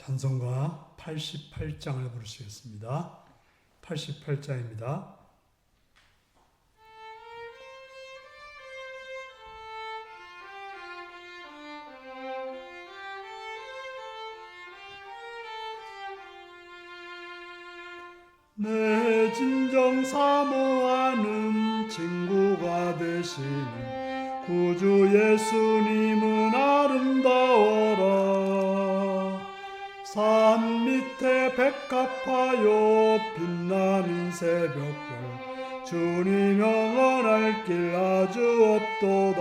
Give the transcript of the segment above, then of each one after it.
찬송가 88장을 부르시겠습니다. 88장입니다. 내 진정 사모하는 친구가 되시는 구주 예수님은 아름다워라. 산 밑에 백합하여 빛나는 새벽별 주님 영원할 길 아주 없도다.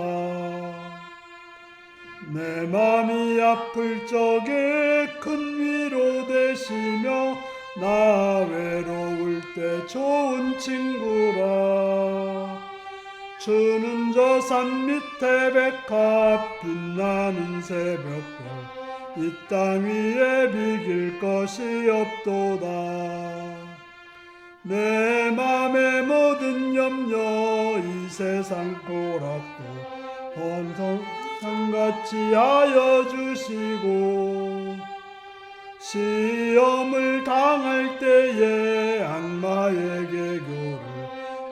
내 맘이 아플 적에 큰 위로 되시며 나 외로울 때 좋은 친구라. 주는 저 산 밑에 백합 빛나는 새벽별 이 땅 위에 비길 것이 없도다. 내 맘의 모든 염려 이 세상 고락도 범성같이 하여 주시고 시험을 당할 때에 악마에게 교를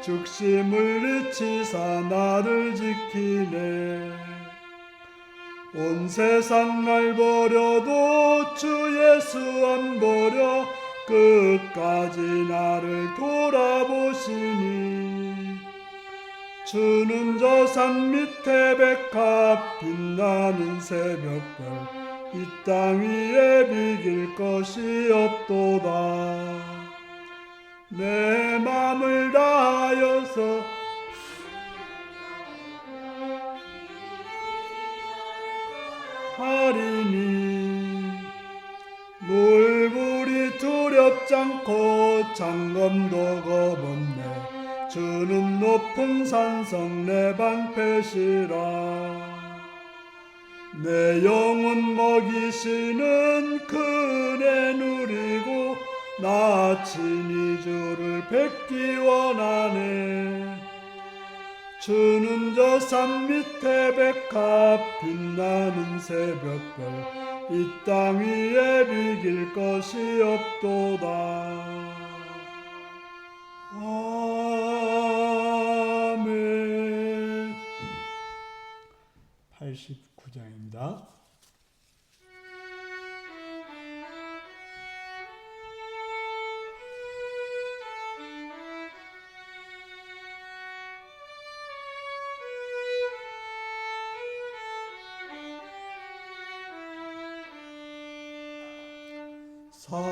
죽심을 늦치사 나를 지키네. 온 세상 날 버려도 주 예수 안 버려 끝까지 나를 돌아보시니. 주는 저 산 밑에 백합 빛나는 새벽별 이 땅 위에 비길 것이 없도다. 내 맘을 다하여서 하리니. 물불이 두렵지 않고 장검도 겁없네. 주는 높은 산성 내 방패시라. 내 영혼 먹이시는 그네 누리고 나 친히 주를 뵙기 원하네. 주는 저 산 밑에 백합 빛나는 새벽별 이 땅 위에 비길 것이 없도다. 아멘. 89장입니다.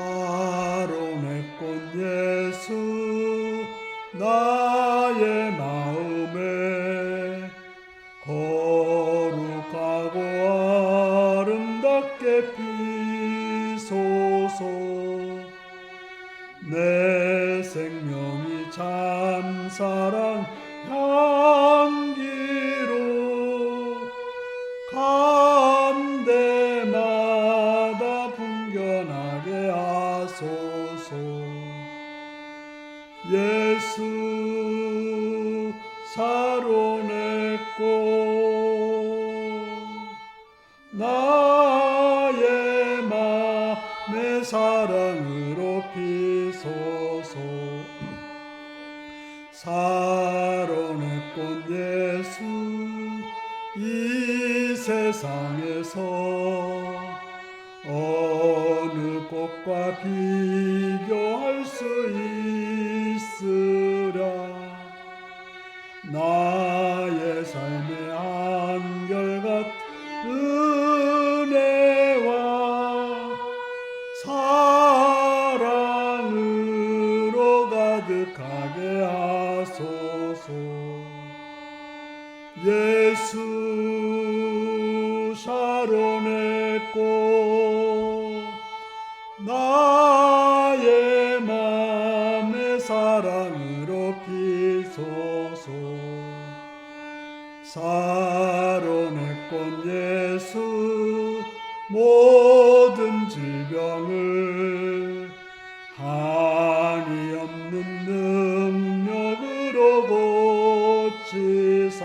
사론의 꽃 예수 나의 마음에 거룩하고 아름답게 피소서. 내 생명이 참사랑 향기로 감대마다 풍겨나게 하소서. 예수 사론의 꽃 나의 맘의 사랑으로 피소서. 사론의 꽃 예수 이 세상에서 어느 꽃과 비교할 수 있으랴. 나의 삶의 한결같은 은혜와 사랑으로 가득하게 하소서. 예수 사론의 꽃 나의 맘의 사랑으로 피소서. 사론의 꽃 예수 모든 질병을 한이 없는 능력으로 고치사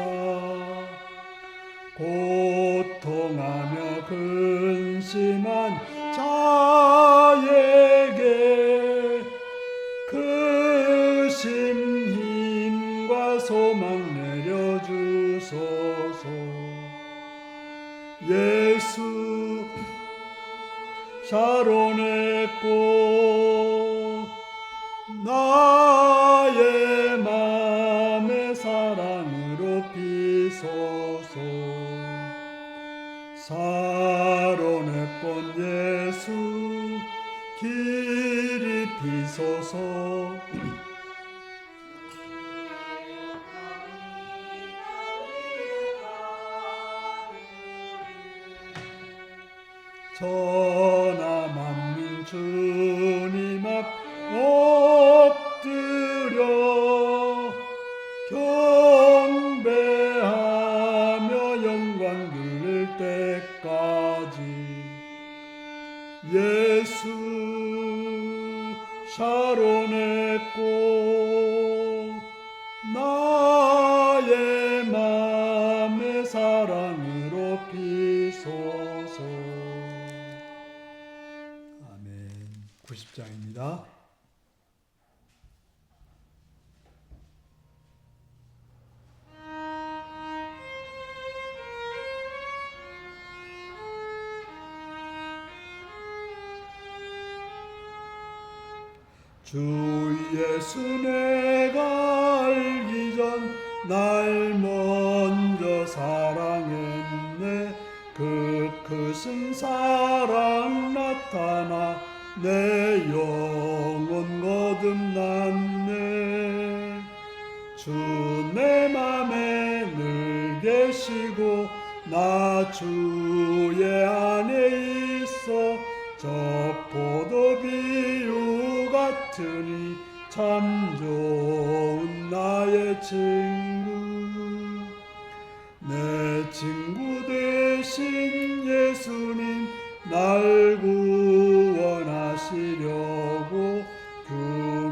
고통하며 근심한 자 소망 내려주소서. 예수 샤론의 꽃 나의 맘의 사랑으로 피소서. 샤론의 꽃 예수 길이 피소서. 천하 만민 주님 앞 엎드려 경배하며 영광 돌릴 때까지 예수 샤론의 꽃 나의 맘의 사랑으로 피소서. 90장입니다. 주 예수 내가 알기 전 날 먼저 사랑했네. 그 크신 사랑 나타나 내 영혼 거듭났네. 주 내 맘에 늘 계시고 나 주의 안에 있어. 저 포도 비유 같으니 참 좋은 나의 친구. 내 친구 되신 예수님 날 구원하시려고 그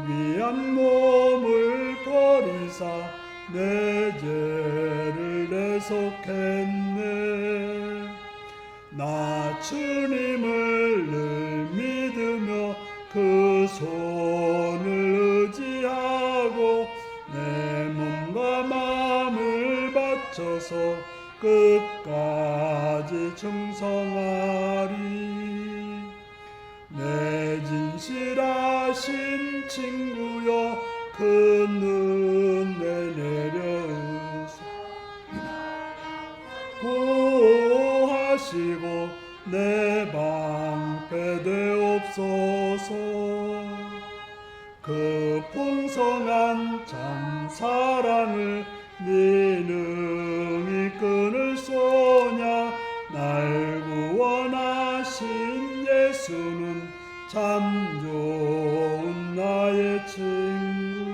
귀한 몸을 버리사 내 죄를 대속했네. 나 주님을 늘 믿으며 그 손을 의지하고 내 몸과 마음을 바쳐서 끝까지 충성하리. 내 진실하신 친구여 그 은혜 내려주소. 보호하시고 내 방패 되옵소서. 그 풍성한 참 사랑을 네 능히 끊을 소냐. 날 구원하신 예수는 참 좋은 나의 친구.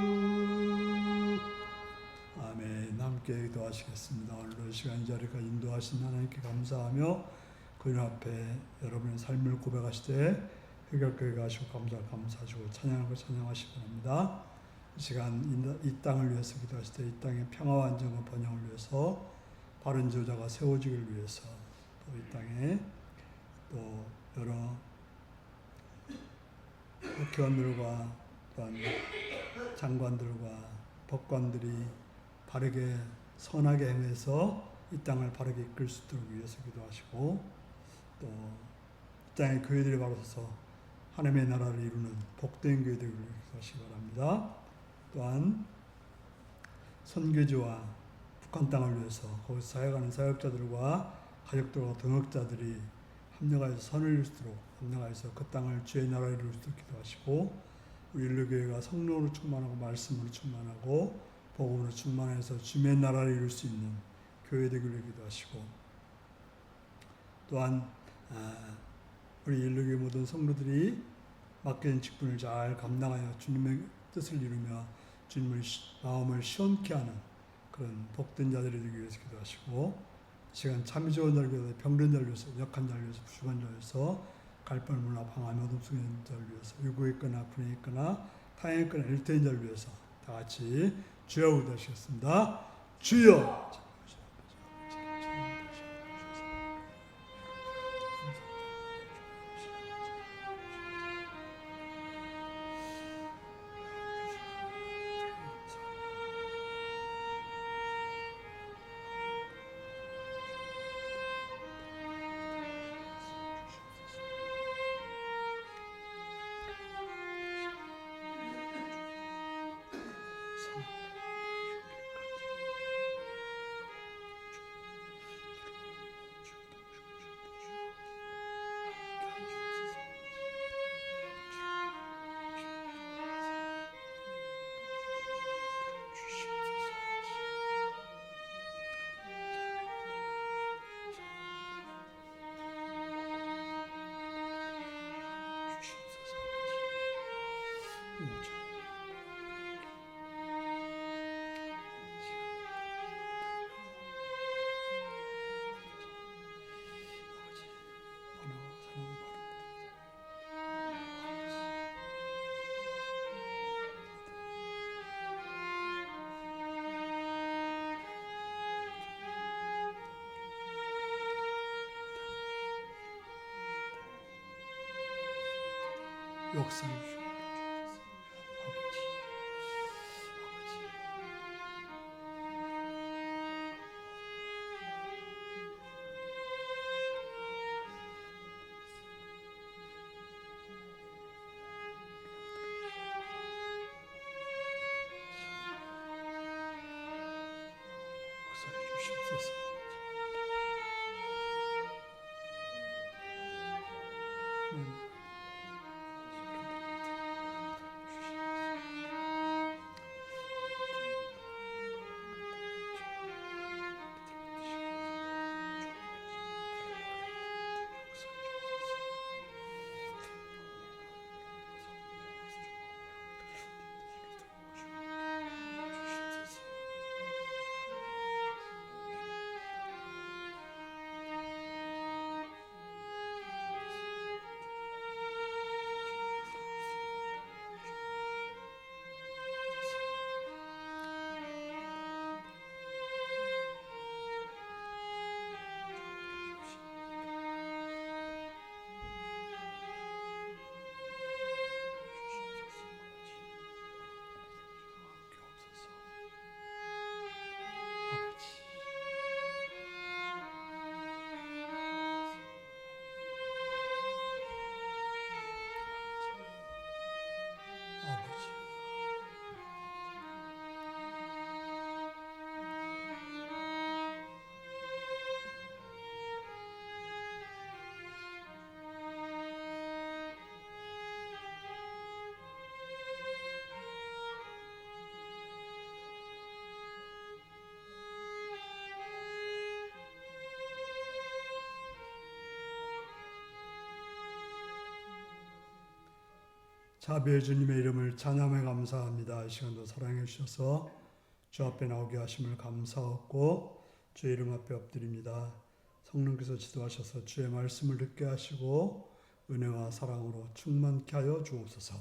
아멘. 함께 기도하시겠습니다. 오늘 시간 이 자리까지 인도하신 하나님께 감사하며 그분 앞에 여러분의 삶을 고백하시되 해결되게 하시고 감사하시고 찬양하고 찬양하시기 바랍니다. 이 시간 이 땅을 위해서 기도하실 때 이 땅의 평화와 안정과 번영을 위해서 바른 지도자가 세워지기를 위해서 또 이 땅에 또 여러 국회의원들과 또한 장관들과 법관들이 바르게 선하게 행해서 이 땅을 바르게 이끌 수 있도록 위해서 기도하시고 또 이 땅의 교회들이 바로 서서 하나님의 나라를 이루는 복된 교회들을 위해 기도하시기 바랍니다. 또한 선교지와 북한 땅을 위해서 거기서 사역하는 사역자들과 가족들과 동역자들이 합력하여서 선을 이룰 수 있도록 합력하여서 그 땅을 주의 나라를 이룰 수 있도록 기도하시고 우리 일루교회가 성령으로 충만하고 말씀으로 충만하고 복음으로 충만해서 주의 나라를 이룰 수 있는 교회 되기를 기도하시고 또한 우리 일루교회 모든 성도들이 맡겨진 직분을 잘 감당하여 주님의 뜻을 이루며 주님의 마음을 시원케 하는 그런 복된 자들이 되기 위해서 기도하시고 시간 참이 좋은 자를 위해서 병든 자를 위해서 약한 자를 위해서 부족한 자를 위해서 갈바를 몰라 방황하며 어둠 속에 있는 자를 위해서 유고에 있거나 분에 있거나 타향에 있거나 일터인 자를 위해서 다 같이 주여 기도하시겠습니다. 주여. 역사해 주시옵소서. 아버지, 역사해 주시옵소서. 자비의 주님의 이름을 찬양해 감사합니다. 이 시간도 사랑해 주셔서 주 앞에 나오게 하심을 감사하고 주의 이름 앞에 엎드립니다. 성령께서 지도하셔서 주의 말씀을 듣게 하시고 은혜와 사랑으로 충만케 하여 주옵소서.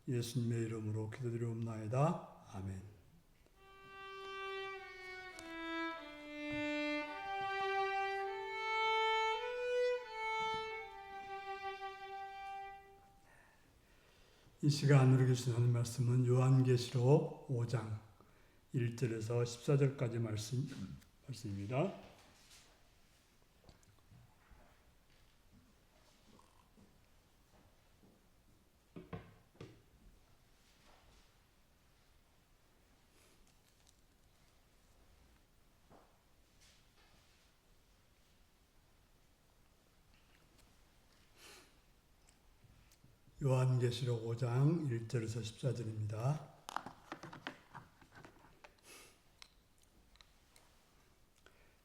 예수님의 이름으로 기도드리옵나이다. 아멘. 이 시간 우리에게 주신 하나님 말씀은 요한계시록 5장 1절에서 14절까지 말씀입니다. 요한계시록 5장 1절에서 14절입니다.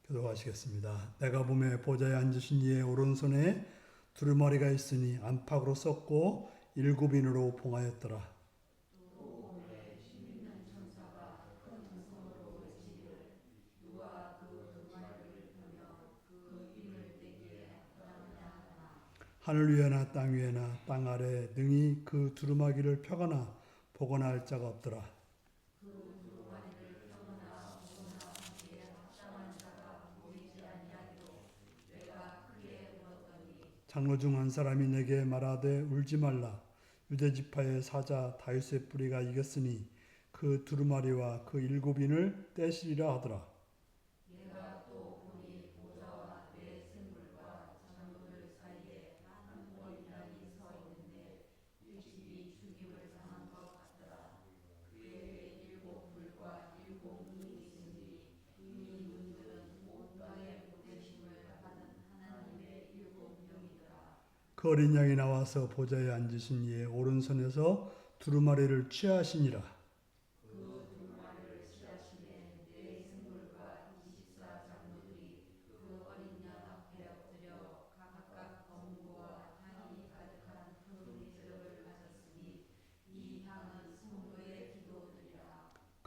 교독하시겠습니다. 내가 보매 보좌에 앉으신 이의 오른손에 두루마리가 있으니 안팎으로 썩고 7인으로 봉하였더라. 하늘 위에나 땅 위에나 땅 아래 능히 그 두루마기를 펴거나 보거나 할 자가 없더라. 장로 중 한 사람이 내게 말하되 울지 말라. 유대 지파의 사자 다윗의 뿌리가 이겼으니 그 두루마리와 그 7인을 떼시리라 하더라. 그 어린 양이 나와서 보좌에 앉으신 이의 오른손에서 두루마리를 취하시니라.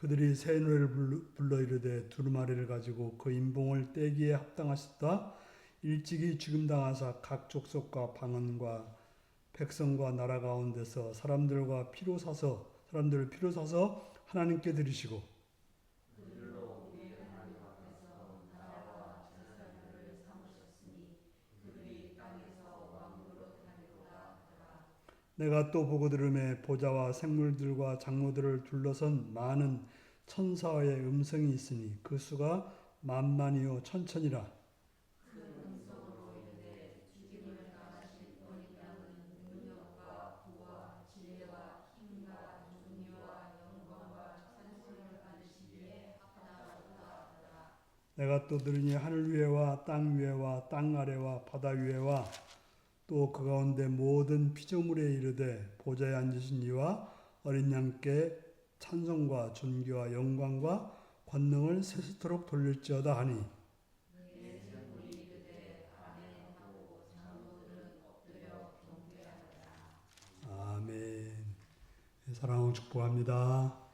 그들이 새 노래를 불러 이르되 두루마리를 가지고 그 인봉을 떼기에 합당하셨다. 일찍이 죽임당하사 각 족속과 방언과 백성과 나라 가운데서 사람들을 피로 사서 하나님께 드리시고 내가 또 보고 들음에 보좌와 생물들과 장로들을 둘러선 많은 천사의 음성이 있으니 그 수가 만만이요 천천이라. 내가 또 들으니 하늘 위에와 땅 위에와 땅 아래와 바다 위에와 또 그 가운데 모든 피조물에 이르되 보좌에 앉으신 이와 어린 양께 찬송과 존귀와 영광과 권능을 세세토록 돌릴지어다 하니 아멘. 사랑하고 축복합니다.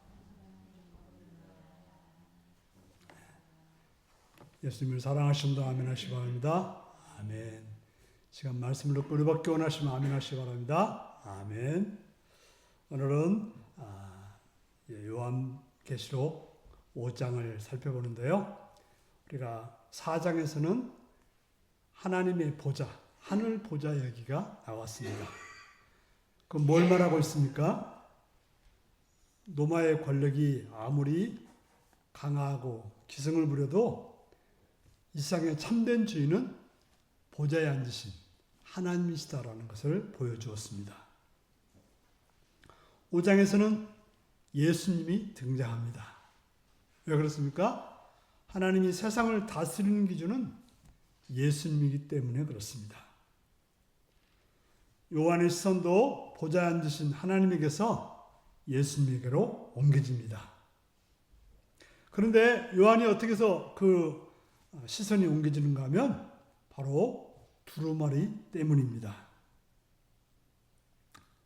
예수님을 사랑하신다 아멘 하시기 바랍니다. 아멘. 시간 말씀을 듣고 우리밖에 원하시면 아멘 하시기 바랍니다. 아멘. 오늘은 요한계시록 5장을 살펴보는데요. 우리가 4장에서는 하나님의 보좌, 하늘 보좌 얘기가 나왔습니다. 그럼 뭘 말하고 있습니까? 로마의 권력이 아무리 강하고 기승을 부려도 이 세상의 참된 주인은 보좌에 앉으신 하나님이시다라는 것을 보여주었습니다. 5장에서는 예수님이 등장합니다. 왜 그렇습니까? 하나님이 세상을 다스리는 기준은 예수님이기 때문에 그렇습니다. 요한의 시선도 보좌에 앉으신 하나님에게서 예수님에게로 옮겨집니다. 그런데 요한이 어떻게 해서 그 시선이 옮겨지는가 하면 바로 두루마리 때문입니다.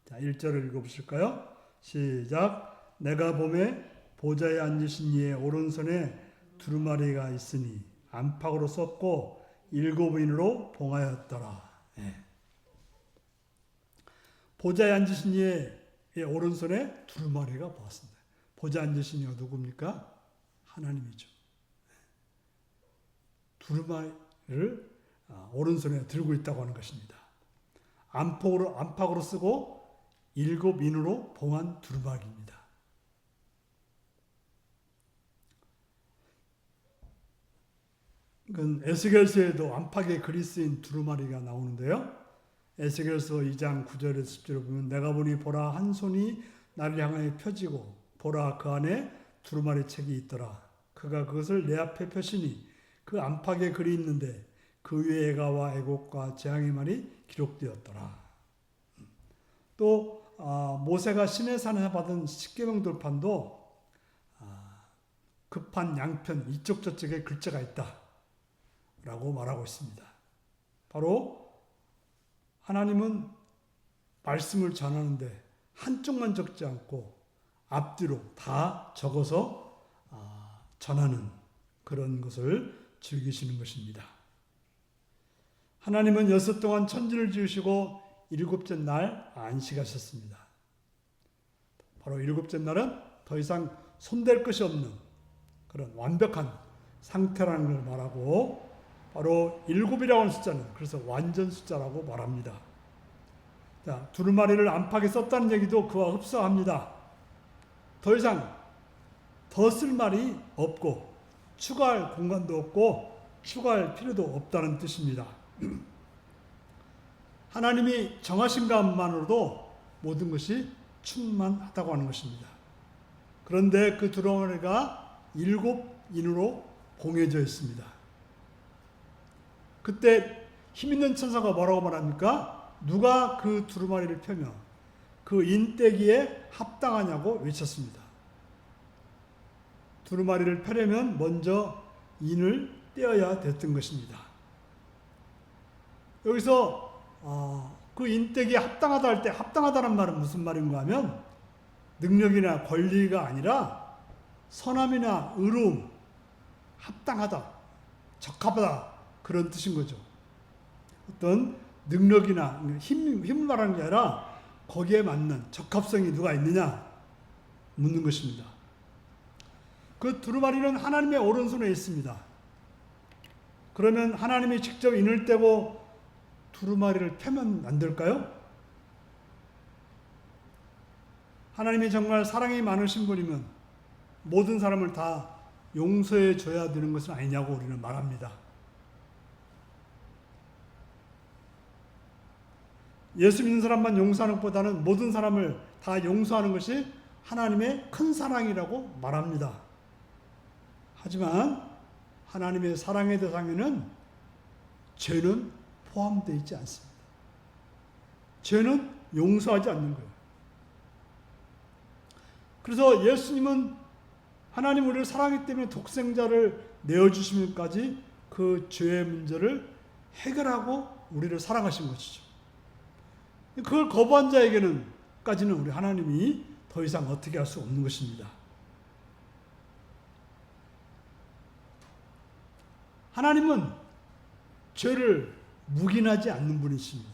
자, 1절을 읽어보실까요? 시작. 내가 보매 보좌에 앉으신 이의 오른손에 두루마리가 있으니 안팎으로 썼고 7인으로 봉하였더라. 네. 보좌에 앉으신 이의 오른손에 두루마리가 보았습니다. 보좌에 앉으신 이가 누굽니까? 하나님이죠. 두루마리를 오른손에 들고 있다고 하는 것입니다. 안팎으로 쓰고 7인으로 봉한 두루마리입니다. 그건 에스겔서에도 안팎에 글이 쓰인 두루마리가 나오는데요. 에스겔서 2장 9절에서 10절을 보면 내가 보니 보라 한 손이 나를 향하여 펴지고 보라 그 안에 두루마리 책이 있더라. 그가 그것을 내 앞에 펴시니 그 안팎에 글이 있는데 그 위에 애가와 애곡과 재앙의 말이 기록되었더라. 또 모세가 시내산에서 받은 십계명 돌판도 급한 양편 이쪽 저쪽에 글자가 있다 라고 말하고 있습니다. 바로 하나님은 말씀을 전하는데 한쪽만 적지 않고 앞뒤로 다 적어서 전하는 그런 것을 즐기시는 것입니다. 하나님은 6 동안 천지를 지으시고 7째 날 안식하셨습니다. 바로 7째 날은 더 이상 손댈 것이 없는 그런 완벽한 상태라는 걸 말하고 바로 7이라고 하는 숫자는 그래서 완전 숫자라고 말합니다. 자, 두루마리를 안팎에 썼다는 얘기도 그와 흡사합니다. 더 이상 더 쓸 말이 없고 추가할 공간도 없고 추가할 필요도 없다는 뜻입니다. 하나님이 정하신 것만으로도 모든 것이 충만하다고 하는 것입니다. 그런데 그 두루마리가 7인으로 봉해져 있습니다. 그때 힘있는 천사가 뭐라고 말합니까? 누가 그 두루마리를 펴며 그 인떼기에 합당하냐고 외쳤습니다. 두루마리를 펴려면 먼저 인을 떼어야 됐던 것입니다. 여기서 그 인떼기에 합당하다 할 때 합당하다는 말은 무슨 말인가 하면 능력이나 권리가 아니라 선함이나 의로움, 합당하다, 적합하다 그런 뜻인 거죠. 어떤 능력이나 힘을 말하는 게 아니라 거기에 맞는 적합성이 누가 있느냐 묻는 것입니다. 그 두루마리는 하나님의 오른손에 있습니다. 그러면 하나님이 직접 인을 떼고 두루마리를 펴면 안 될까요? 하나님이 정말 사랑이 많으신 분이면 모든 사람을 다 용서해 줘야 되는 것은 아니냐고 우리는 말합니다. 예수 믿는 사람만 용서하는 것보다는 모든 사람을 다 용서하는 것이 하나님의 큰 사랑이라고 말합니다. 하지만 하나님의 사랑의 대상에는 죄는 포함되어 있지 않습니다. 죄는 용서하지 않는 거예요. 그래서 예수님은 하나님 우리를 사랑하기 때문에 독생자를 내어주시면까지 그 죄의 문제를 해결하고 우리를 사랑하신 것이죠. 그걸 거부한 자에게는까지는 우리 하나님이 더 이상 어떻게 할 수 없는 것입니다. 하나님은 죄를 묵인하지 않는 분이십니다.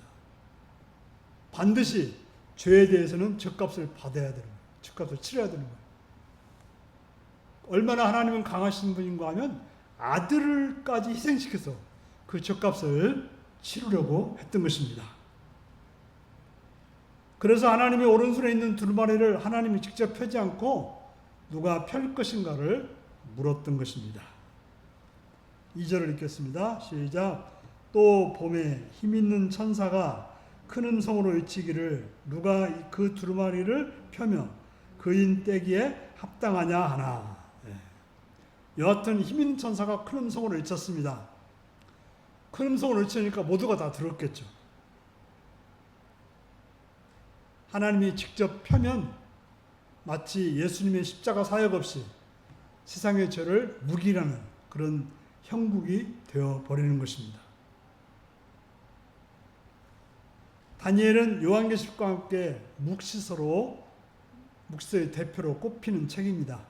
반드시 죄에 대해서는 죗값을 받아야 되는 거예요. 죗값을 치러야 되는 거예요. 얼마나 하나님은 강하신 분인가 하면 아들을까지 희생시켜서 그 죗값을 치르려고 했던 것입니다. 그래서 하나님의 오른손에 있는 두루마리를 하나님이 직접 펴지 않고 누가 펼 것인가를 물었던 것입니다. 2절을 읽겠습니다. 시작. 또 봄에 힘있는 천사가 큰 음성으로 외치기를 누가 그 두루마리를 펴며 그인 떼기에 합당하냐 하나. 여하튼 힘있는 천사가 큰 음성으로 외쳤습니다. 큰 음성으로 외치니까 모두가 다 들었겠죠. 하나님이 직접 펴면 마치 예수님의 십자가 사역 없이 세상의 죄를 묵인하는 그런 형국이 되어버리는 것입니다. 다니엘은 요한계시록과 함께 묵시서의 대표로 꼽히는 책입니다.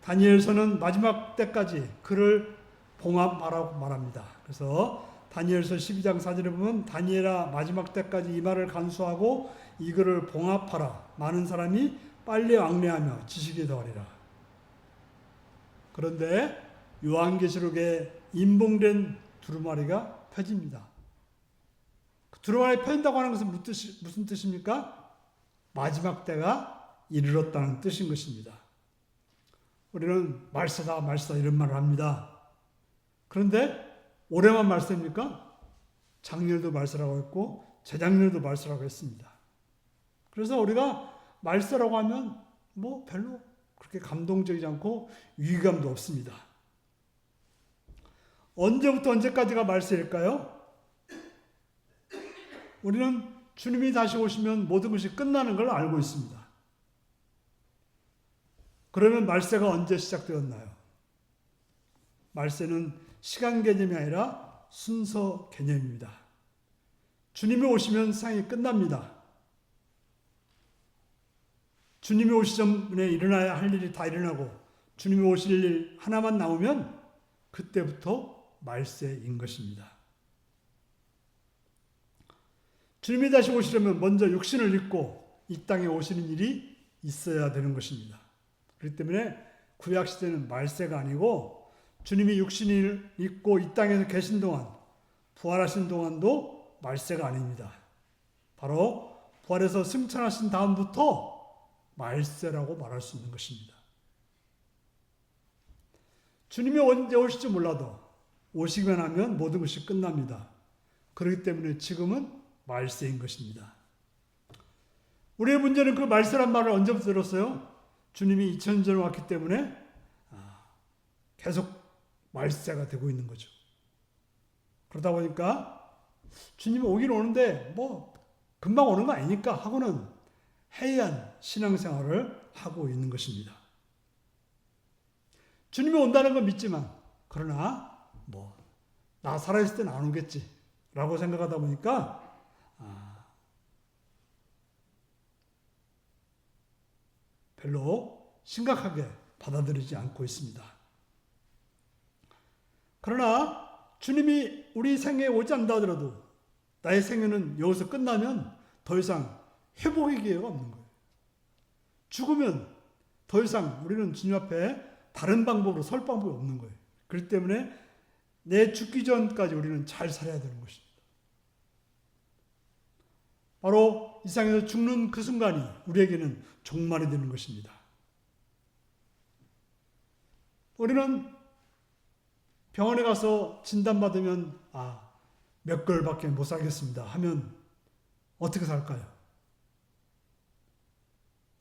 다니엘서는 마지막 때까지 그를 봉합하라고 말합니다. 그래서 다니엘서 12장 4절에 보면 다니엘아 마지막 때까지 이 말을 간수하고 이 글을 봉합하라. 많은 사람이 빨리 왕래하며 지식이 더하리라. 그런데 요한계시록에 인봉된 두루마리가 펴집니다. 그 두루마리 펴진다고 하는 것은 무슨 뜻입니까? 마지막 때가 이르렀다는 뜻인 것입니다. 우리는 말세다 이런 말을 합니다. 그런데 올해만 말세입니까? 작년에도 말세라고 했고 재작년에도 말세라고 했습니다. 그래서 우리가 말세라고 하면 뭐 별로 그렇게 감동적이지 않고 위기감도 없습니다. 언제부터 언제까지가 말세일까요? 우리는 주님이 다시 오시면 모든 것이 끝나는 걸 알고 있습니다. 그러면 말세가 언제 시작되었나요? 말세는 시간 개념이 아니라 순서 개념입니다. 주님이 오시면 세상이 끝납니다. 주님이 오시기 전에 일어나야 할 일이 다 일어나고 주님이 오실 일 하나만 나오면 그때부터 말세인 것입니다. 주님이 다시 오시려면 먼저 육신을 입고 이 땅에 오시는 일이 있어야 되는 것입니다. 그렇기 때문에 구약시대는 말세가 아니고 주님이 육신을 입고 이 땅에서 계신 동안 부활하신 동안도 말세가 아닙니다. 바로 부활해서 승천하신 다음부터 말세라고 말할 수 있는 것입니다. 주님이 언제 오실지 몰라도 오시기만 하면 모든 것이 끝납니다. 그렇기 때문에 지금은 말세인 것입니다. 우리의 문제는 그 말세란 말을 언제부터 들었어요? 주님이 2000년 전에 왔기 때문에 계속 말세가 되고 있는 거죠. 그러다 보니까 주님이 오긴 오는데 뭐 금방 오는 거 아니니까 하고는 해이한 신앙생활을 하고 있는 것입니다. 주님이 온다는 건 믿지만 그러나 뭐 나 살아있을 때는 안 오겠지 라고 생각하다 보니까 별로 심각하게 받아들이지 않고 있습니다. 그러나 주님이 우리 생애에 오지 않다 하더라도 나의 생애는 여기서 끝나면 더 이상 회복의 기회가 없는 거예요. 죽으면 더 이상 우리는 주님 앞에 다른 방법으로 설 방법이 없는 거예요. 그렇기 때문에 내 죽기 전까지 우리는 잘 살아야 되는 것입니다. 바로 이 세상에서 죽는 그 순간이 우리에게는 종말이 되는 것입니다. 우리는 병원에 가서 진단받으면 몇 개월밖에 못 살겠습니다 하면 어떻게 살까요?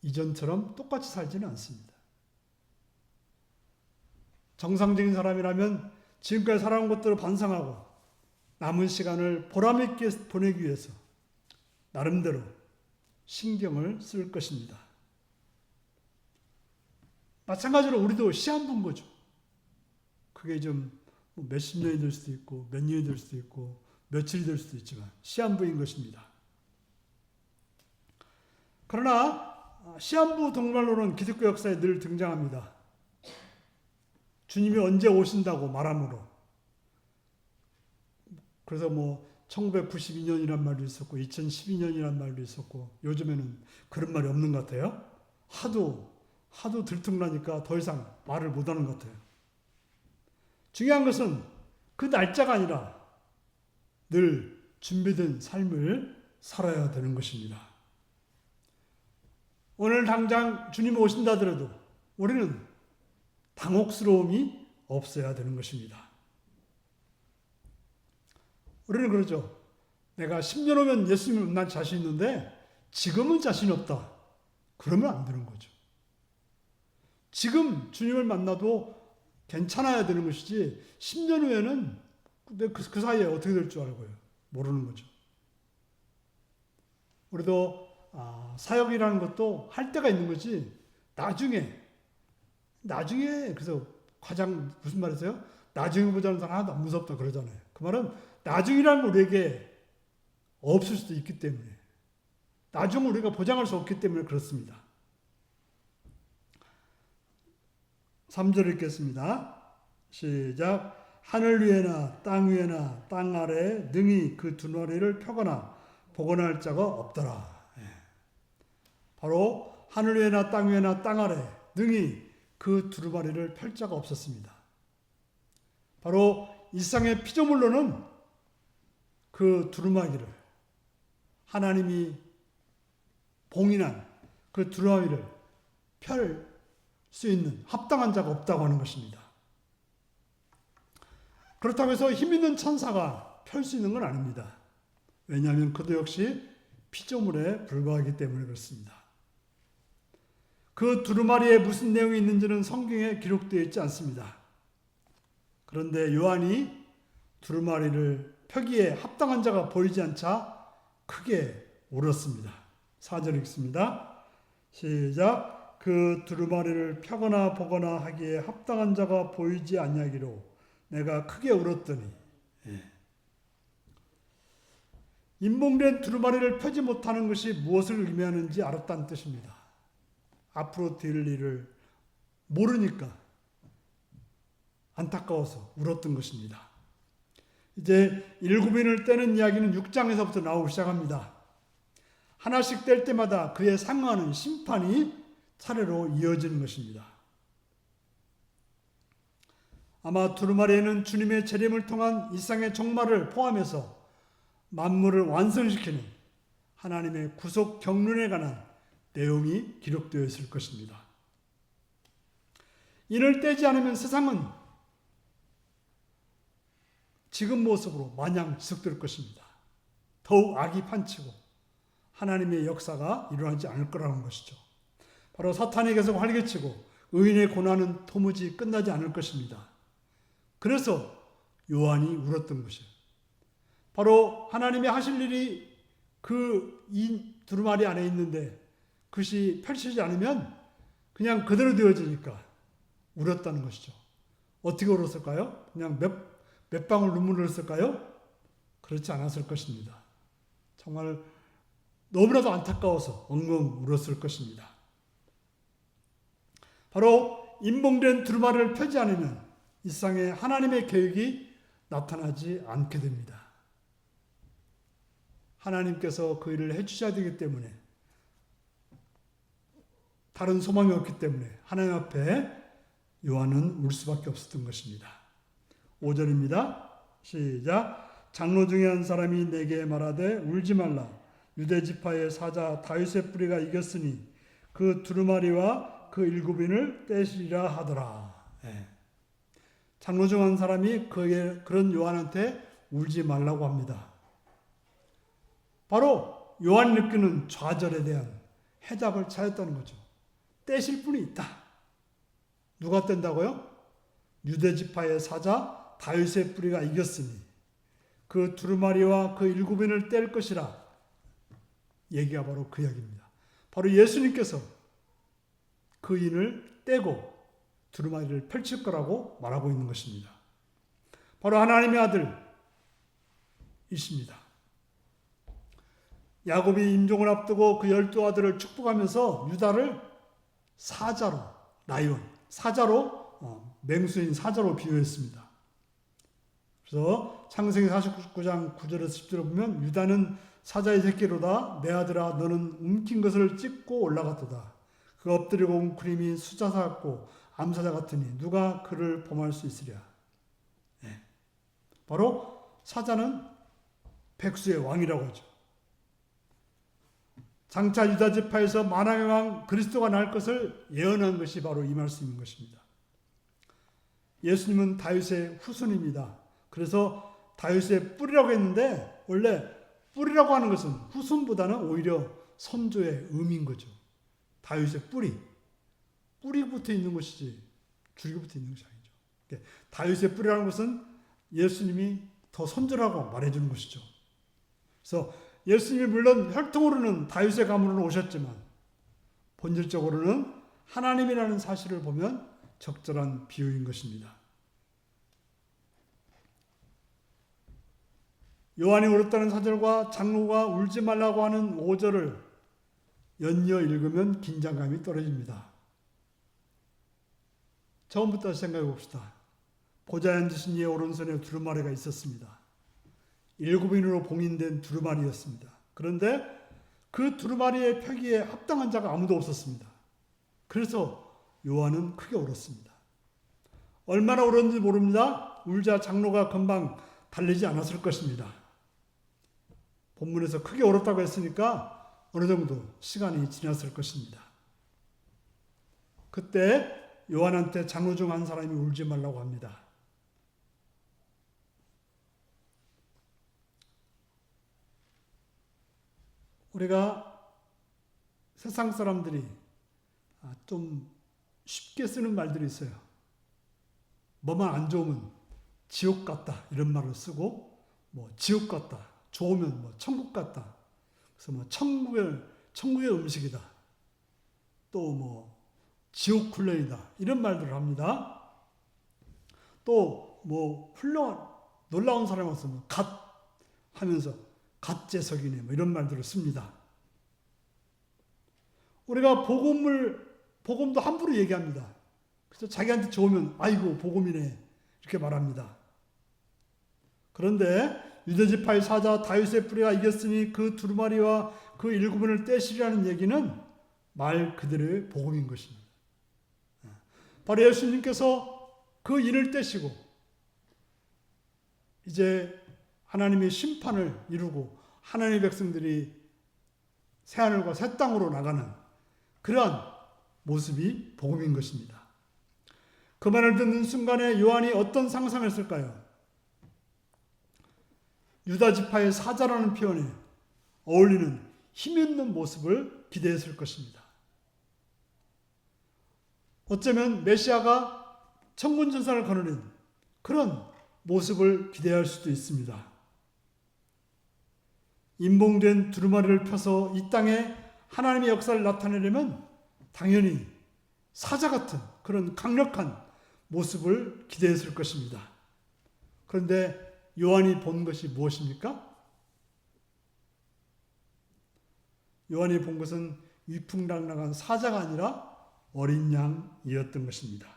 이전처럼 똑같이 살지는 않습니다. 정상적인 사람이라면 지금까지 살아온 것들을 반성하고 남은 시간을 보람있게 보내기 위해서 나름대로 신경을 쓸 것입니다. 마찬가지로 우리도 시한 본 거죠. 그게 좀 몇십 년이 될 수도 있고 몇 년이 될 수도 있고 며칠이 될 수도 있지만 시한부인 것입니다. 그러나 시한부 동말로는 기독교 역사에 늘 등장합니다. 주님이 언제 오신다고 말함으로. 그래서 1992년이란 말도 있었고 2012년이란 말도 있었고 요즘에는 그런 말이 없는 것 같아요. 하도 들통나니까 더 이상 말을 못하는 것 같아요. 중요한 것은 그 날짜가 아니라 늘 준비된 삶을 살아야 되는 것입니다. 오늘 당장 주님 오신다 하더라도 우리는 당혹스러움이 없어야 되는 것입니다. 우리는 그러죠. 내가 10년 후면 예수님을 만날 자신 있는데 지금은 자신이 없다. 그러면 안 되는 거죠. 지금 주님을 만나도 괜찮아야 되는 것이지 10년 후에는 그 사이에 어떻게 될 줄 알고요. 모르는 거죠. 우리도 사역이라는 것도 할 때가 있는 거지 나중에 그래서 가장 무슨 말이세요? 나중에 보자는 사람 하나도 안 무섭다 그러잖아요. 그 말은 나중이라는 건 우리에게 없을 수도 있기 때문에 나중을 우리가 보장할 수 없기 때문에 그렇습니다. 3절 읽겠습니다. 시작. 하늘 위에나 땅 위에나 땅 아래에 능히 그 두루마리를 펴거나 복원할 자가 없더라. 바로 하늘 위에나 땅 위에나 땅 아래 능히 그 두루마리를 펼 자가 없었습니다. 바로 일상의 피조물로는 그 두루마리를 하나님이 봉인한 그 두루마리를 펼 수 있는 합당한 자가 없다고 하는 것입니다. 그렇다고 해서 힘 있는 천사가 펼 수 있는 건 아닙니다. 왜냐하면 그도 역시 피조물에 불과하기 때문에 그렇습니다. 그 두루마리에 무슨 내용이 있는지는 성경에 기록되어 있지 않습니다. 그런데 요한이 두루마리를 펴기에 합당한 자가 보이지 않자 크게 울었습니다. 4절 읽습니다. 시작. 그 두루마리를 펴거나 보거나 하기에 합당한 자가 보이지 아니하기로 내가 크게 울었더니. 인봉된 두루마리를 펴지 못하는 것이 무엇을 의미하는지 알았다는 뜻입니다. 앞으로 될 일을 모르니까 안타까워서 울었던 것입니다. 이제 일곱인을 떼는 이야기는 6장에서부터 나오기 시작합니다. 하나씩 뗄 때마다 그에 상응하는 심판이 차례로 이어지는 것입니다. 아마 두루마리에는 주님의 재림을 통한 일상의 종말을 포함해서 만물을 완성시키는 하나님의 구속 경륜에 관한 내용이 기록되어 있을 것입니다. 이를 떼지 않으면 세상은 지금 모습으로 마냥 지속될 것입니다. 더욱 악이 판치고 하나님의 역사가 일어나지 않을 거라는 것이죠. 바로 사탄이 계속 활개치고 의인의 고난은 도무지 끝나지 않을 것입니다. 그래서 요한이 울었던 것이에요. 바로 하나님이 하실 일이 이 두루마리 안에 있는데 그것이 펼치지 않으면 그냥 그대로 되어지니까 울었다는 것이죠. 어떻게 울었을까요? 그냥 몇 방울 눈물을 흘렸을까요? 그렇지 않았을 것입니다. 정말 너무나도 안타까워서 엉엉 울었을 것입니다. 바로 인봉된 두루마리를 펴지 않으면 이 세상에 하나님의 계획이 나타나지 않게 됩니다. 하나님께서 그 일을 해주셔야 되기 때문에, 다른 소망이 없기 때문에 하나님 앞에 요한은 울 수밖에 없었던 것입니다. 5절입니다. 시작. 장로 중에 한 사람이 내게 말하되 울지 말라. 유대 지파의 사자 다윗의 뿌리가 이겼으니 그 두루마리와 그 일곱인을 떼시리라 하더라. 장로 중 한 사람이 그런 요한한테 울지 말라고 합니다. 바로 요한이 느끼는 좌절에 대한 해답을 찾았다는 거죠. 떼실 분이 있다. 누가 뗀다고요? 유대 지파의 사자 다윗의 뿌리가 이겼으니 그 두루마리와 그 일곱인을 뗄 것이라. 얘기가 바로 그 이야기입니다. 바로 예수님께서 그 인을 떼고 두루마리를 펼칠 거라고 말하고 있는 것입니다. 바로 하나님의 아들이십니다. 야곱이 임종을 앞두고 그 12 축복하면서 유다를 사자로, 라이온, 사자로, 맹수인 사자로 비유했습니다. 그래서 창세기 49장 9절에서 10절을 보면 유다는 사자의 새끼로다. 내 아들아 너는 움킨 것을 찢고 올라갔도다. 그 엎드리고 웅크림이 수자사 같고 암사자 같으니 누가 그를 범할 수 있으랴. 바로 사자는 백수의 왕이라고 하죠. 장차 유다 지파에서 만왕의 왕 그리스도가 날 것을 예언한 것이 바로 이 말씀인 것입니다. 예수님은 다윗의 후손입니다. 그래서 다윗의 뿌리라고 했는데 원래 뿌리라고 하는 것은 후손보다는 오히려 선조의 의미인 거죠. 다윗의 뿌리 붙어 있는 것이지 줄기 붙어 있는 것이 아니죠. 다윗의 뿌리라는 것은 예수님이 더 선조라고 말해주는 것이죠. 그래서 예수님이 물론 혈통으로는 다윗의 가문으로 오셨지만 본질적으로는 하나님이라는 사실을 보면 적절한 비유인 것입니다. 요한이 울었다는 4절과 장로가 울지 말라고 하는 5절을 연이어 읽으면 긴장감이 떨어집니다. 처음부터 생각해 봅시다. 보좌에 앉으신 이의 오른손에 두루마리가 있었습니다. 7인으로 봉인된 두루마리였습니다. 그런데 그 두루마리의 펴기에 합당한 자가 아무도 없었습니다. 그래서 요한은 크게 울었습니다. 얼마나 울었는지 모릅니다. 울자 장로가 금방 달리지 않았을 것입니다. 본문에서 크게 울었다고 했으니까 어느 정도 시간이 지났을 것입니다. 그때 요한한테 장로 중 한 사람이 울지 말라고 합니다. 우리가 세상 사람들이 좀 쉽게 쓰는 말들이 있어요. 뭐만 안 좋으면 지옥 같다 이런 말을 쓰고, 지옥 같다, 좋으면 천국 같다. 그래서 천국의 음식이다. 또 지옥 훈련이다 이런 말들을 합니다. 또 놀라운 사람이 왔으면 갓 하면서 갓재석이네 이런 말들을 씁니다. 우리가 복음도 함부로 얘기합니다. 그래서 자기한테 좋으면 아이고 복음이네 이렇게 말합니다. 그런데 유대지파의 사자 다윗의 뿌리가 이겼으니 그 두루마리와 그 7인을 떼시리라는 얘기는 말 그대로의 복음인 것입니다. 바로 예수님께서 그 인을 떼시고 이제 하나님의 심판을 이루고 하나님의 백성들이 새하늘과 새 땅으로 나가는 그러한 모습이 복음인 것입니다. 그 말을 듣는 순간에 요한이 어떤 상상을 했을까요? 유다 지파의 사자라는 표현에 어울리는 힘있는 모습을 기대했을 것입니다. 어쩌면 메시아가 천군천사를 거느린 그런 모습을 기대할 수도 있습니다. 인봉된 두루마리를 펴서 이 땅에 하나님의 역사를 나타내려면 당연히 사자 같은 그런 강력한 모습을 기대했을 것입니다. 그런데 요한이 본 것이 무엇입니까? 요한이 본 것은 위풍당당한 사자가 아니라 어린 양이었던 것입니다.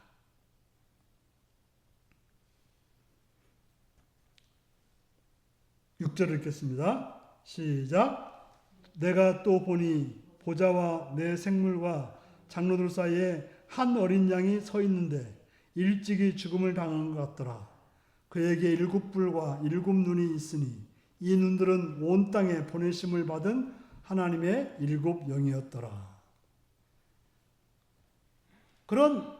6절 읽겠습니다. 시작. 내가 또 보니 보좌와 내 생물과 장로들 사이에 한 어린 양이 서 있는데 일찍이 죽음을 당한 것 같더라. 그에게 7뿔과 7눈이 있으니 이 눈들은 온 땅에 보내심을 받은 하나님의 7영이었더라. 그런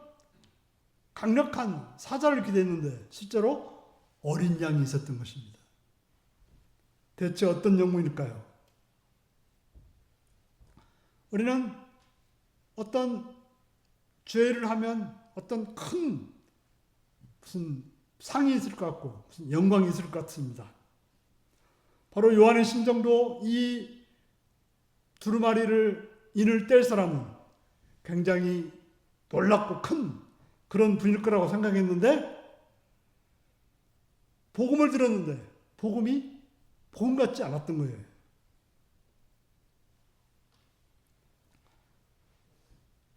강력한 사자를 기대했는데 실제로 어린 양이 있었던 것입니다. 대체 어떤 영문일까요? 우리는 어떤 죄를 하면 어떤 큰 무슨 상이 있을 것 같고 무슨 영광이 있을 것 같습니다. 바로 요한의 심정도 이 두루마리를 인을 뗄 사람은 굉장히 놀랍고 큰 그런 분일 거라고 생각했는데 복음을 들었는데 복음이 복음 같지 않았던 거예요.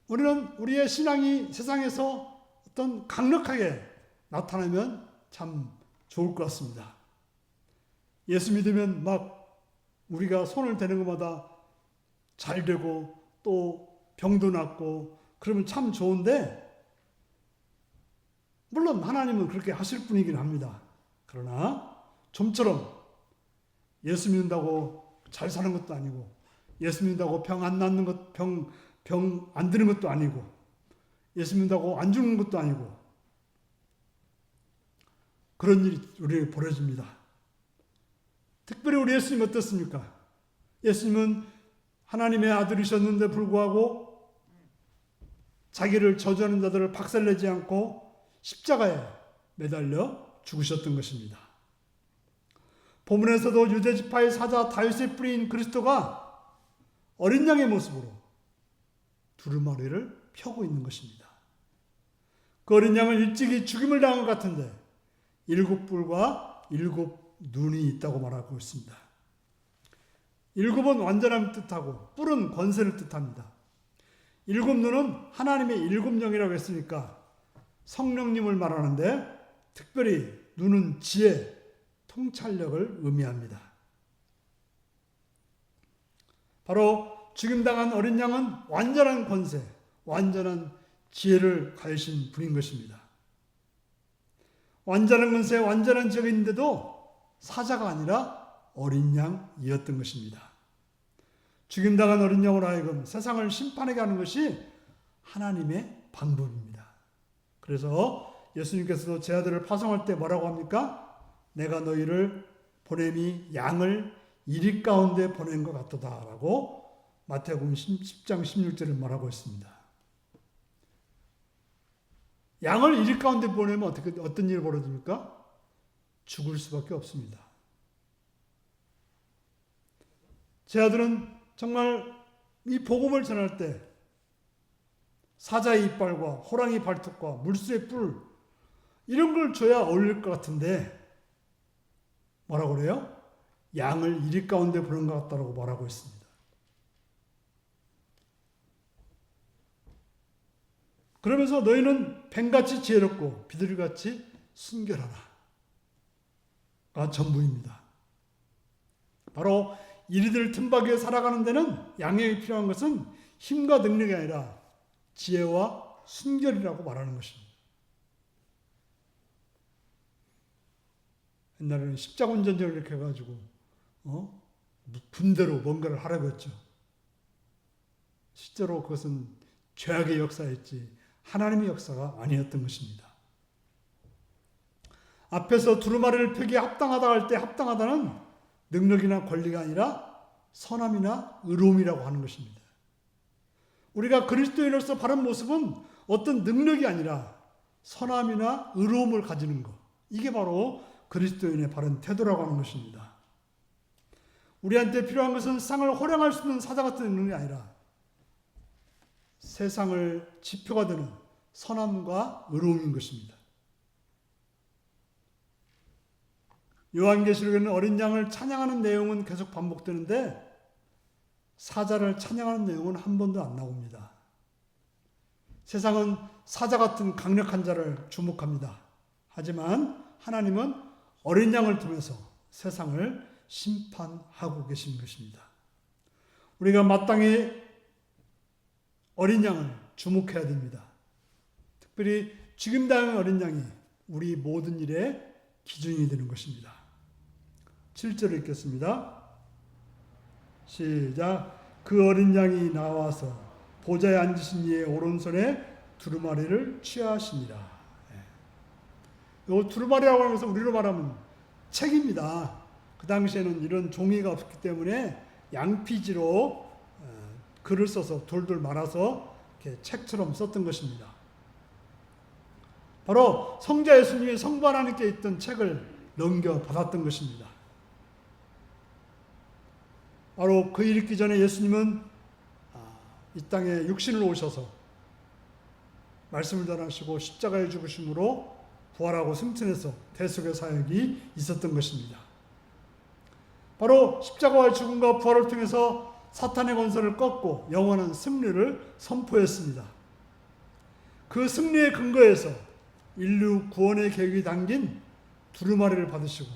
우리는 우리의 신앙이 세상에서 어떤 강력하게 나타나면 참 좋을 것 같습니다. 예수 믿으면 막 우리가 손을 대는 것마다 잘 되고 또 병도 낫고 그러면 참 좋은데 물론 하나님은 그렇게 하실 분이긴 합니다. 그러나 좀처럼 예수 믿는다고 잘 사는 것도 아니고 예수 믿는다고 병 안 낫는 것, 병 안 드는 것도 아니고 예수 믿는다고 안 죽는 것도 아니고 그런 일이 우리에게 벌어집니다. 특별히 우리 예수님 어떻습니까? 예수님은 하나님의 아들이셨는데 불구하고 자기를 저주하는 자들을 박살내지 않고 십자가에 매달려 죽으셨던 것입니다. 본문에서도 유대지파의 사자 다윗의 뿌리인 그리스도가 어린 양의 모습으로 두루마리를 펴고 있는 것입니다. 그 어린 양은 일찍이 죽임을 당한 것 같은데 7뿔과 7눈이 있다고 말하고 있습니다. 7은 완전함을 뜻하고 뿔은 권세를 뜻합니다. 7눈은 하나님의 7영이라고 했으니까 성령님을 말하는데 특별히 눈은 지혜, 통찰력을 의미합니다. 바로 죽임당한 어린 양은 완전한 권세, 완전한 지혜를 가지신 분인 것입니다. 완전한 권세, 완전한 지혜가 있는데도 사자가 아니라 어린 양이었던 것입니다. 죽임당한 어린 양으로 하여금 세상을 심판하게 하는 것이 하나님의 방법입니다. 그래서 예수님께서도 제 아들을 파송할 때 뭐라고 합니까? 내가 너희를 보냄이 양을 이리 가운데 보낸 것 같도다 라고 마태복음 10장 16절을 말하고 있습니다. 양을 이리 가운데 보내면 어떤 일이 벌어집니까? 죽을 수밖에 없습니다. 제 아들은 정말 이 복음을 전할 때 사자의 이빨과 호랑이 발톱과 물수의 뿔 이런 걸 줘야 어울릴 것 같은데 뭐라고 그래요? 양을 이리 가운데 보낸 것 같다고 말하고 있습니다. 그러면서 너희는 뱀같이 지혜롭고 비둘기같이 순결하라. 가 전부입니다. 바로 이리들 틈바귀에 살아가는 데는 양에게 필요한 것은 힘과 능력이 아니라 지혜와 순결이라고 말하는 것입니다. 옛날에는 십자군전쟁을 이렇게 해가지고 군대로 뭔가를 하라고 했죠. 실제로 그것은 죄악의 역사였지 하나님의 역사가 아니었던 것입니다. 앞에서 두루마리를 펴기에 합당하다 할 때 합당하다는 능력이나 권리가 아니라 선함이나 의로움이라고 하는 것입니다. 우리가 그리스도인으로서 바른 모습은 어떤 능력이 아니라 선함이나 의로움을 가지는 것. 이게 바로 그리스도인의 바른 태도라고 하는 것입니다. 우리한테 필요한 것은 세상을 호령할 수 있는 사자 같은 능력이 아니라 세상을 지표가 되는 선함과 의로움인 것입니다. 요한계시록에는 어린 양을 찬양하는 내용은 계속 반복되는데 사자를 찬양하는 내용은 한 번도 안 나옵니다. 세상은 사자 같은 강력한 자를 주목합니다. 하지만 하나님은 어린 양을 통해서 세상을 심판하고 계신 것입니다. 우리가 마땅히 어린 양을 주목해야 됩니다. 특별히 죽임 당한 어린 양이 우리 모든 일의 기준이 되는 것입니다. 7절을 읽겠습니다. 시작. 그 어린 양이 나와서 보좌에 앉으신 이의 오른손에 두루마리를 취하시니라. 이 두루마리라고 하면서 우리로 말하면 책입니다. 그 당시에는 이런 종이가 없기 때문에 양피지로 글을 써서 돌돌 말아서 이렇게 책처럼 썼던 것입니다. 바로 성자 예수님이 성부 하나님께 있던 책을 넘겨받았던 것입니다. 바로 그 일 있기 전에 예수님은 이 땅에 육신을 오셔서 말씀을 전하시고 십자가에 죽으심으로 부활하고 승천해서 대속의 사역이 있었던 것입니다. 바로 십자가와 죽음과 부활을 통해서 사탄의 권세를 꺾고 영원한 승리를 선포했습니다. 그 승리의 근거에서 인류 구원의 계획이 담긴 두루마리를 받으시고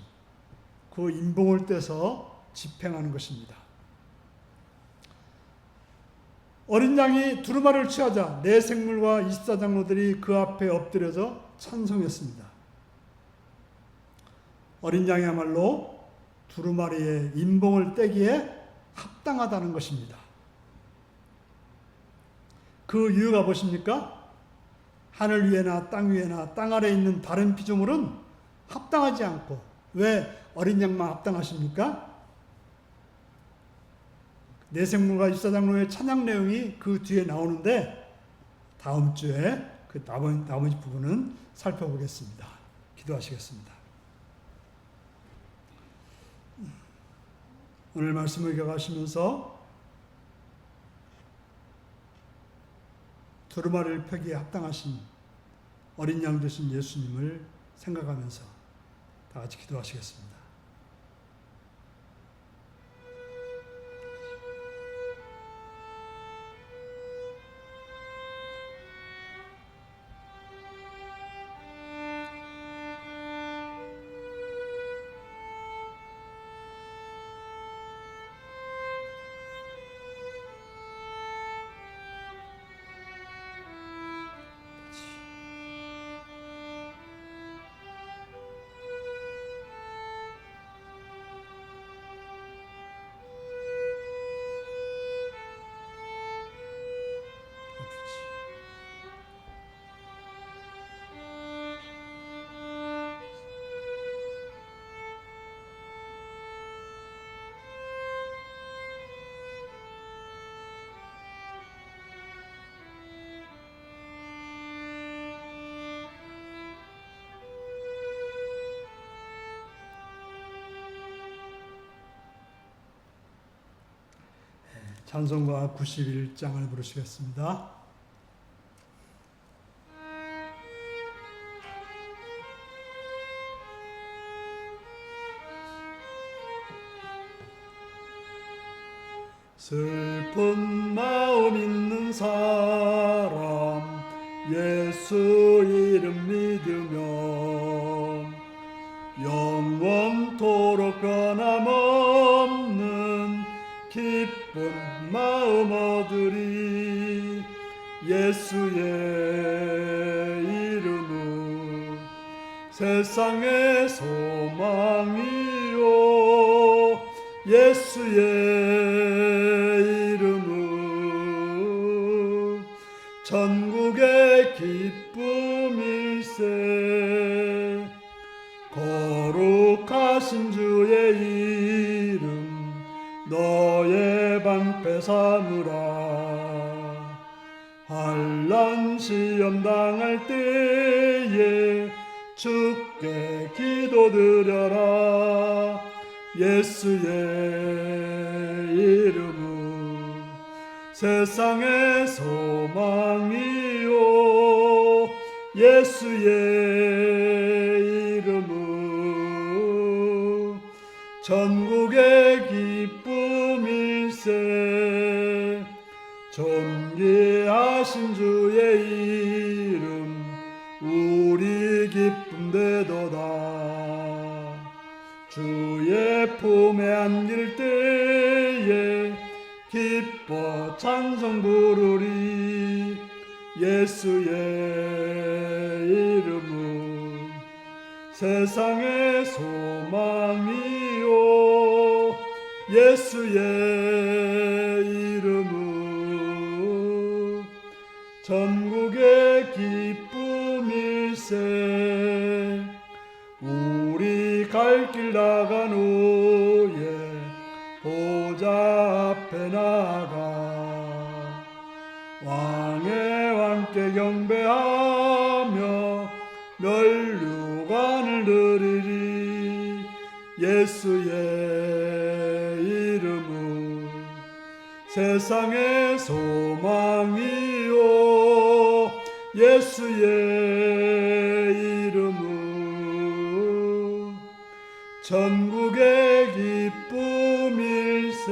그 인봉을 떼서 집행하는 것입니다. 어린 양이 두루마리를 취하자 네 생물과 24장로들이 그 앞에 엎드려져 찬송했습니다. 어린 양이야말로 두루마리의 인봉을 떼기에 합당하다는 것입니다. 그 이유가 무엇입니까? 하늘 위에나 땅 위에나 땅 아래에 있는 다른 피조물은 합당하지 않고 왜 어린 양만 합당하십니까? 네 생물과 24장로의 찬양 내용이 그 뒤에 나오는데 다음 주에 그 나머지 부분은 살펴보겠습니다. 기도하시겠습니다. 오늘 말씀을 기억하시면서 두루마리를 펴기에 합당하신 어린 양 되신 예수님을 생각하면서 다 같이 기도하시겠습니다. 찬송가 91장을 부르시겠습니다. 슬픈 마음 있는 사람 예수 이름 믿으면 영원토록 변함없는 기쁜 마음 얻으리. 예수의 이름은 세상의 소망이요 예수의 이름은 천국의 기쁨일세. 거룩하신 주의 이름 너의 방패 삼으라. 환난 시험 당할 때에 주께 기도드려라. 예수의 이름은 세상의 소망이요 예수의 이름은 천국의 기쁨일세. 존귀하신 주의 이름 우리 기쁨 되도다. 주의 품에 안길 때에 기뻐 찬송 부르리. 예수의 이름은 세상의 소망이요, 예수의 이름은 전국의 기쁨일세. 우리 갈 길 나간 후에 보좌 앞에 나가 왕의 왕께 경배하며 면류관을 드리리. 예수의 이름은 세상의 소망이요, 예수의 이름은 전국의 기쁨일세.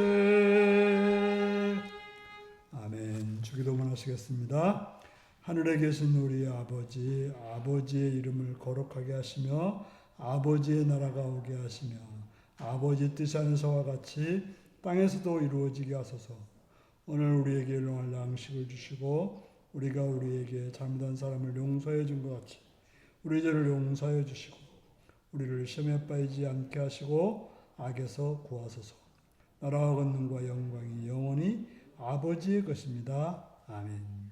아멘. 주기도문 하시겠습니다. 하늘에 계신 우리 아버지, 아버지의 이름을 거룩하게 하시며 아버지의 나라가 오게 하시며 아버지 뜻이 하늘에서와 같이 땅에서도 이루어지게 하소서. 오늘 우리에게 일용할 양식을 주시고 우리가 우리에게 잘못한 사람을 용서해 준 것 같이 우리 죄를 용서해 주시고 우리를 시험에 빠지지 않게 하시고 악에서 구하소서. 나라와 권능과 영광이 영원히 아버지의 것입니다. 아멘.